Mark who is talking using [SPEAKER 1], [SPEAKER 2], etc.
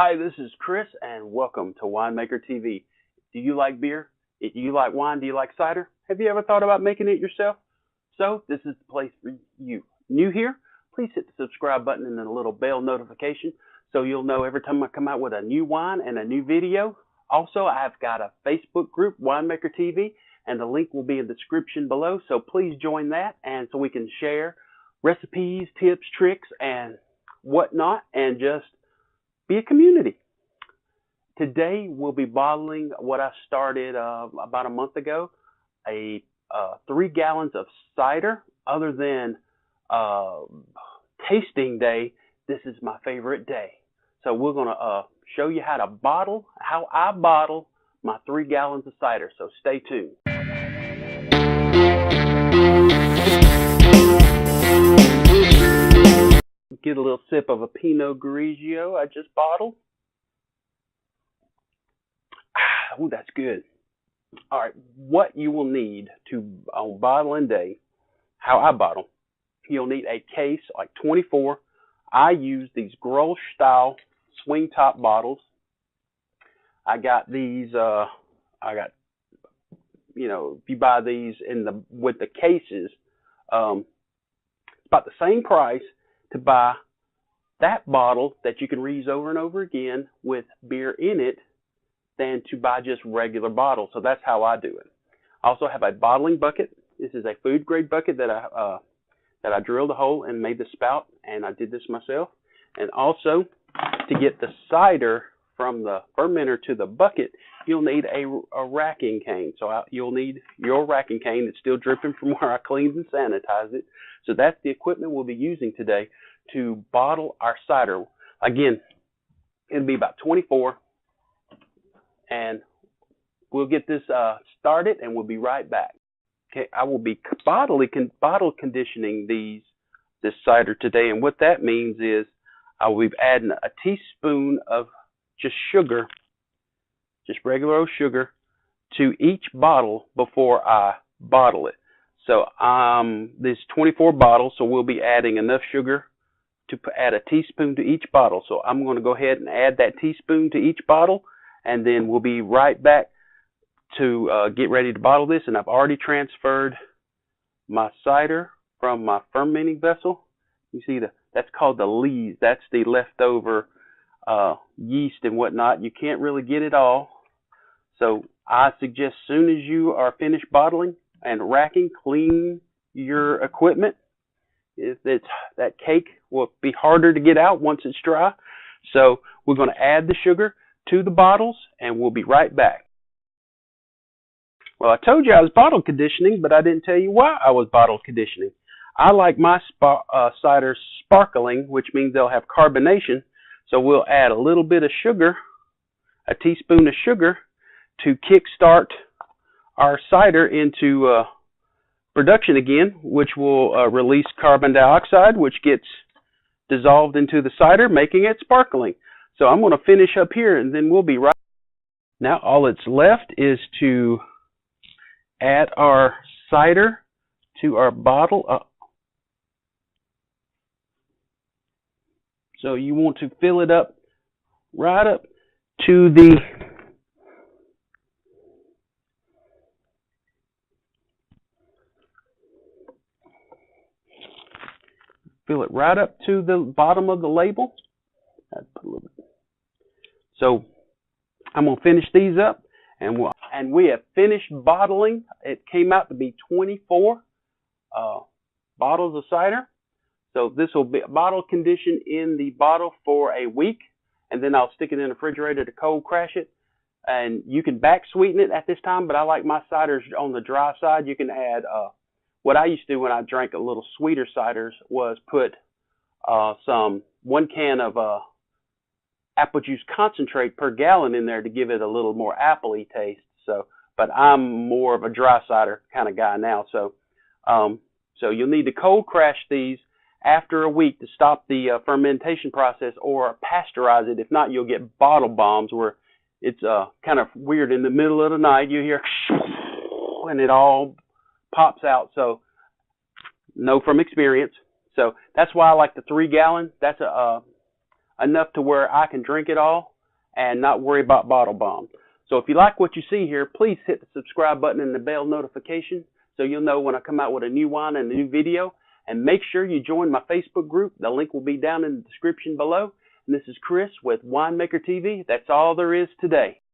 [SPEAKER 1] Hi, this is Chris, and welcome to Winemaker TV. Do you like beer? Do you like wine? Do you like cider? Have you ever thought about making it yourself? So, this is the place for you. New here? Please hit the subscribe button and then a little bell notification so you'll know every time I come out with a new wine and a new video. Also, I've got a Facebook group, Winemaker TV, and the link will be in the description below, so please join that, and so we can share recipes, tips, tricks, and whatnot, and just be a community. Today we'll be bottling what I started about a month ago, 3 gallons of cider. Other than tasting day, this is my favorite day. So we're going to show you how I bottle my 3 gallons of cider. So stay tuned. Get a little sip of a Pinot Grigio I just bottled. Oh, that's good. All right, what you will need on bottling day, how I bottle, you'll need a case like 24. I use these Grolsch style swing top bottles. I got these. If you buy these with the cases, it's about the same price to buy that bottle that you can reuse over and over again with beer in it than to buy just regular bottles. So that's how I do it. I also have a bottling bucket. This is a food grade bucket that I drilled a hole and made the spout, and I did this myself. And also, to get the cider from the fermenter to the bucket, you'll need a racking cane. So you'll need your racking cane that's still dripping from where I cleaned and sanitized it. So that's the equipment we'll be using today to bottle our cider. Again, it'll be about 24, and we'll get this started, and we'll be right back. Okay, I will be bottle conditioning this cider today, and what that means is I will be adding a teaspoon of just sugar, just regular old sugar, to each bottle before I bottle it. So there's 24 bottles, so we'll be adding enough sugar to add a teaspoon to each bottle. So I'm going to go ahead and add that teaspoon to each bottle, and then we'll be right back to get ready to bottle this. And I've already transferred my cider from my fermenting vessel. You see that's called the lees. That's the leftover yeast and whatnot. You can't really get it all. So I suggest as soon as you are finished bottling and racking, clean your equipment. That cake will be harder to get out once it's dry. So we're going to add the sugar to the bottles, and we'll be right back. Well, I told you I was bottle conditioning, but I didn't tell you why I was bottle conditioning. I like my cider sparkling, which means they'll have carbonation. So we'll add a little bit of sugar, a teaspoon of sugar, to kickstart our cider into production again, which will release carbon dioxide, which gets dissolved into the cider, making it sparkling. So I'm going to finish up here, and then we'll be right. Now all that's left is to add our cider to our bottle. So you want to fill it up right up to the bottom of the label. So I'm going to finish these up, and we have finished bottling. It came out to be 24 bottles of cider. So this will be bottle conditioned in the bottle for a week, and then I'll stick it in the refrigerator to cold crash it. And you can back sweeten it at this time, but I like my ciders on the dry side. You can add what I used to do when I drank a little sweeter ciders was put 1 can of apple juice concentrate per gallon in there to give it a little more appley taste. So, but I'm more of a dry cider kind of guy now. So you'll need to cold crash these after a week to stop the fermentation process, or pasteurize it. If not, you'll get bottle bombs where it's kind of weird. In the middle of the night, you hear and it all pops out. So know from experience. So that's why I like the 3 gallon. That's enough to where I can drink it all and not worry about bottle bomb. So if you like what you see here, please hit the subscribe button and the bell notification so you'll know when I come out with a new wine and a new video. And make sure you join my Facebook group. The link will be down in the description below. And this is Chris with Winemaker TV. That's all there is today.